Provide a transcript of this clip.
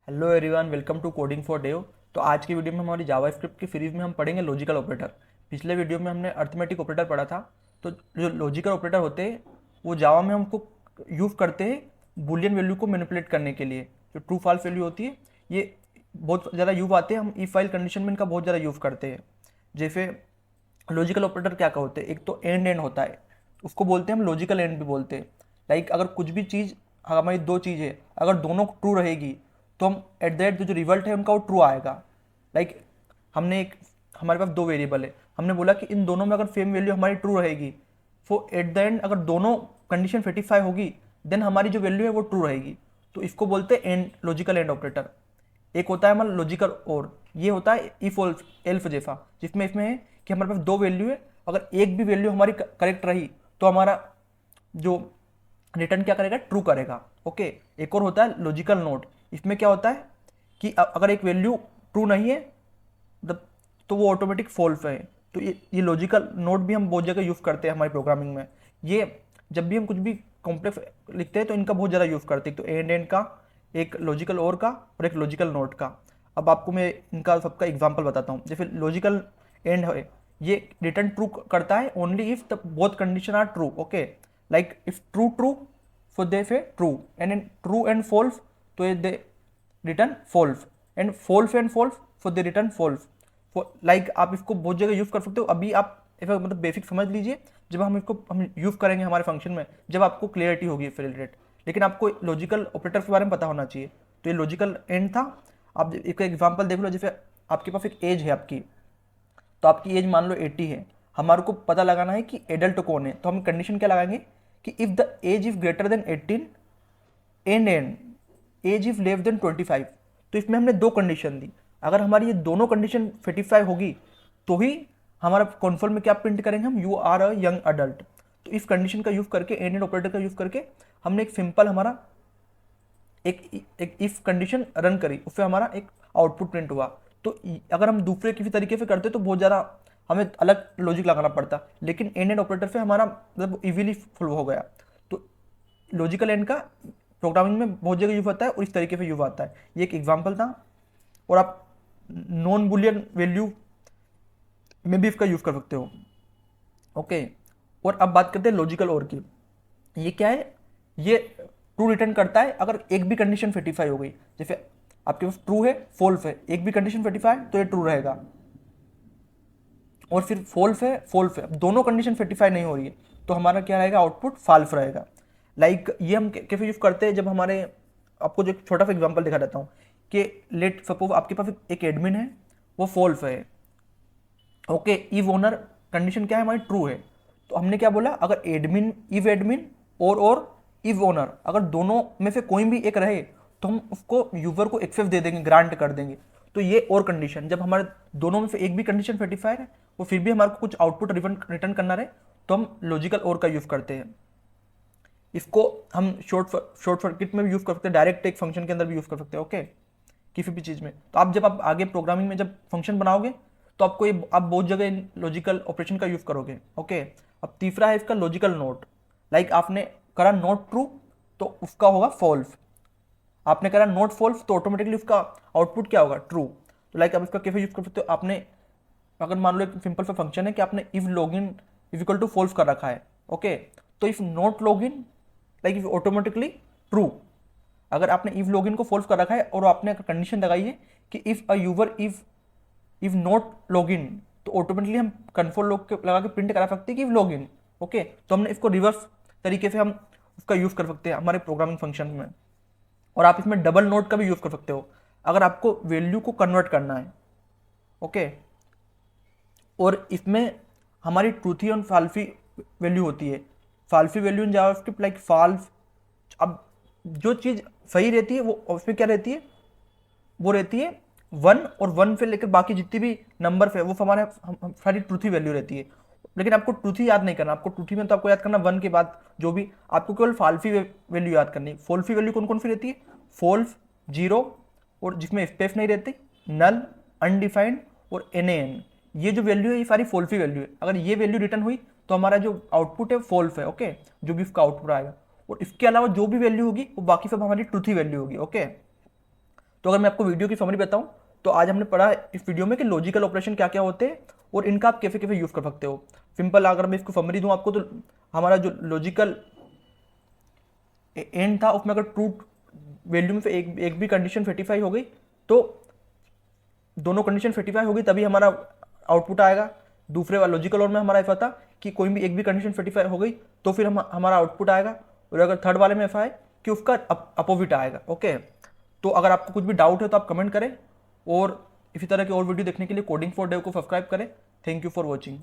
Hello everyone, welcome to coding for dev. तो आज की वीडियो में हमारी जावास्क्रिप्ट की सीरीज में हम पढ़ेंगे लॉजिकल ऑपरेटर। पिछले वीडियो में हमने अर्थमेटिक ऑपरेटर पढ़ा था। तो जो लॉजिकल ऑपरेटर होते हैं वो जावा में हमको यूज़ करते हैं बूलियन वैल्यू को मैनिपुलेट करने के लिए। जो ट्रू फॉल्स वैल्यू होती है ये बहुत ज़्यादा यूज़ आते हैं। हम ई फाइल कंडीशन में इनका बहुत ज़्यादा यूज़ करते हैं। जैसे लॉजिकल ऑपरेटर क्या क्या होते हैं, एक तो एंड होता है, उसको बोलते हैं हम लॉजिकल एंड भी बोलते हैं। लाइक अगर कुछ भी चीज़, हमारी दो चीज़ है, अगर दोनों ट्रू रहेगी तो हम एट द एंड जो रिजल्ट है उनका वो ट्रू आएगा। लाइक हमने एक, हमारे पास दो वेरिएबल है, हमने बोला कि इन दोनों में अगर सेम वैल्यू हमारी ट्रू रहेगी, तो एट द एंड अगर दोनों कंडीशन सेटिस्फाई होगी देन हमारी जो वैल्यू है वो ट्रू रहेगी। तो इसको बोलते हैं एंड, लॉजिकल एंड ऑपरेटर। एक होता है हमारा लॉजिकल और, ये होता है इफ एल्फ जैसा, जिसमें इसमें है कि हमारे पास दो वैल्यू है, अगर एक भी वैल्यू हमारी करेक्ट रही तो हमारा जो रिटर्न क्या करेगा, ट्रू करेगा। ओके। एक और होता है लॉजिकल नोट। इसमें क्या होता है कि अगर एक वैल्यू ट्रू नहीं है तो वो ऑटोमेटिक फॉल्स है। तो ये लॉजिकल नोट भी हम बहुत जगह यूज़ करते हैं हमारी प्रोग्रामिंग में। ये जब भी हम कुछ भी कॉम्प्लेक्स लिखते हैं तो इनका बहुत ज़्यादा यूज़ करते हैं। तो एंड का, एक लॉजिकल और का और एक लॉजिकल नोट का। अब आपको मैं इनका सबका एग्जांपल बताता हूँ। जैसे लॉजिकल एंड है, ये रिटर्न ट्रू करता है only if the both condition are true. Okay. Like if true true so they say true, and in true and false तो they return false, and false and false so they return false. Like आप इसको बहुत जगह use कर सकते हो। अभी आप ऐसा मतलब बेसिक समझ लीजिए, जब हम यूज़ करेंगे हमारे फंक्शन में, जब आपको क्लियरिटी होगी इससे रिलेटेड। लेकिन आपको लॉजिकल ऑपरेटर के बारे में पता होना चाहिए। तो ये लॉजिकल एंड था। आप एक एग्जांपल देख लो। जैसे आपके पास एक एज है आपकी, तो आपकी एज मान लो 80 है। हमारे को पता लगाना है कि एडल्ट कौन है, तो हम कंडीशन क्या लगाएंगे कि if the age is greater than 18 and age is less than 25। तो इसमें हमने दो कंडीशन दी। अगर हमारी ये दोनों कंडीशन सेटिस्फाई होगी तो ही हमारा कॉन्सोल में क्या प्रिंट करेंगे हम, you are a young adult. तो इस कंडीशन का यूज़ करके, एंड ऑपरेटर का यूज़ करके हमने एक सिंपल हमारा एक इफ कंडीशन रन करी, उससे हमारा एक आउटपुट प्रिंट हुआ। तो अगर हम दूसरे किसी तरीके से करते तो बहुत ज़्यादा हमें अलग लॉजिक लगाना पड़ता, लेकिन एंड ऑपरेटर से हमारा मतलब इजीली फुल हो गया। तो लॉजिकल एंड का प्रोग्रामिंग में बहुत जगह यूज होता है और इस तरीके से यूज आता है। ये एक एग्जांपल था। और आप नॉन बुलियन वैल्यू में भी इसका यूज कर सकते हो। ओके। और अब बात करते हैं लॉजिकल और की। ये क्या है, ये ट्रू रिटर्न करता है अगर एक भी कंडीशन सेटिस्फाई हो गई। जैसे आपके पास ट्रू है, फॉल्स है, एक भी कंडीशन सेटिस्फाई तो ये ट्रू रहेगा, और फिर फॉल्स है, फॉल्स है, अब दोनों कंडीशन सेटिस्फाई नहीं हो रही है तो हमारा क्या रहेगा, आउटपुट फॉल्स रहेगा। लाइक ये हम कैसे यूज करते हैं, जब हमारे, आपको जो एक छोटा सा एग्जांपल दिखा देता हूँ कि लेट सपोज आपके पास एक एडमिन है, वो फॉल्स है। ओके। इव ओनर कंडीशन क्या है हमारी, ट्रू है। तो हमने क्या बोला, अगर एडमिन, इव एडमिन और इव ओनर, अगर दोनों में से कोई भी एक रहे तो हम उसको यूजर को एक्सेस दे देंगे, ग्रांट कर देंगे। तो ये और कंडीशन, जब हमारे दोनों में से एक भी कंडीशन सेटिस्फाई है और फिर भी हमारे को कुछ आउटपुट रिटर्न करना रहे तो हम लॉजिकल और का यूज करते हैं। इसको हम शॉर्ट सर्किट में भी यूज कर सकते हैं, डायरेक्ट एक फंक्शन के अंदर भी यूज कर सकते हैं। ओके। किसी भी चीज़ में। तो आप जब आप आगे प्रोग्रामिंग में जब फंक्शन बनाओगे तो आपको ये, आप बहुत जगह लॉजिकल ऑपरेशन का यूज करोगे। ओके। अब तीसरा है इसका लॉजिकल नोट। लाइक आपने करा नॉट ट्रू तो उसका होगा फॉल्स, आपने करा नॉट फॉल्स तो ऑटोमेटिकली उसका आउटपुट क्या होगा, ट्रू। तो लाइक आप इसका कैसे यूज कर सकते हो, आपने अगर मान लो एक सिंपल सा फंक्शन है कि आपने if login is equal to false कर रखा है। ओके। तो if not login, like if automatically true. अगर आपने इफ लॉगिन को फॉल्स कर रखा है और आपने कंडीशन लगाई है कि if a user if not login, तो ऑटोमेटिकली हम कंसोल लॉग लगा के प्रिंट करा सकते हैं कि इफ लॉगिन। ओके। तो हमने इसको रिवर्स तरीके से हम उसका यूज कर सकते हैं हमारे प्रोग्रामिंग फंक्शन में। और आप इसमें डबल नोट का भी यूज कर सकते हो अगर आपको वैल्यू को कन्वर्ट करना है। ओके। और इसमें हमारी ट्रूथी और फाल्सी वैल्यू होती है। Falsy value in JavaScript like false, अब जो चीज़ सही रहती है वो उसमें क्या रहती है, वो रहती है 1, और 1 से लेकर बाकी जितनी भी नंबर है वो हमारे सारी ट्रूथी वैल्यू रहती है। लेकिन आपको ट्रूथी याद नहीं करना, आपको ट्रूथी में तो आपको याद करना 1 के बाद जो भी, आपको केवल फाल्सी वैल्यू याद करनी। फॉल्सी वैल्यू कौन कौन सी रहती है, फॉल्स, जीरो, और जिसमें स्पेस नहीं रहती, नल, अनडिफाइंड और एन। ये जो वैल्यू है ये सारी फॉल्सी वैल्यू है। अगर ये वैल्यू रिटर्न हुई तो हमारा जो आउटपुट है फॉल्स है। ओके। जो भी उसका आउटपुट आएगा, और इसके अलावा जो भी वैल्यू होगी वो बाकी सब हमारी ट्रूथी वैल्यू होगी। ओके। तो अगर मैं आपको वीडियो की समरी बताऊं तो आज हमने पढ़ा इस वीडियो में कि लॉजिकल ऑपरेशन क्या क्या होते हैं और इनका आप कैसे कैसे यूज़ कर सकते हो। सिंपल अगर मैं इसको समरी दूं आपको, तो हमारा जो लॉजिकल एंड था उसमें अगर ट्रू वैल्यू में से एक भी कंडीशन सेटिस्फाई हो गई तो दोनों कंडीशन सेटिस्फाई होगी तभी हमारा आउटपुट आएगा। दूसरे वाला लॉजिकल और में हमारा ऐसा था कि कोई भी एक भी कंडीशन सेटिस्फाई हो गई तो फिर हमारा आउटपुट आएगा। और अगर थर्ड वाले में ऐसा है कि उसका अपोजिट आएगा। ओके, तो अगर आपको कुछ भी डाउट है तो आप कमेंट करें और इसी तरह की और वीडियो देखने के लिए कोडिंग फॉर डेव को सब्सक्राइब करें। Thank you for watching.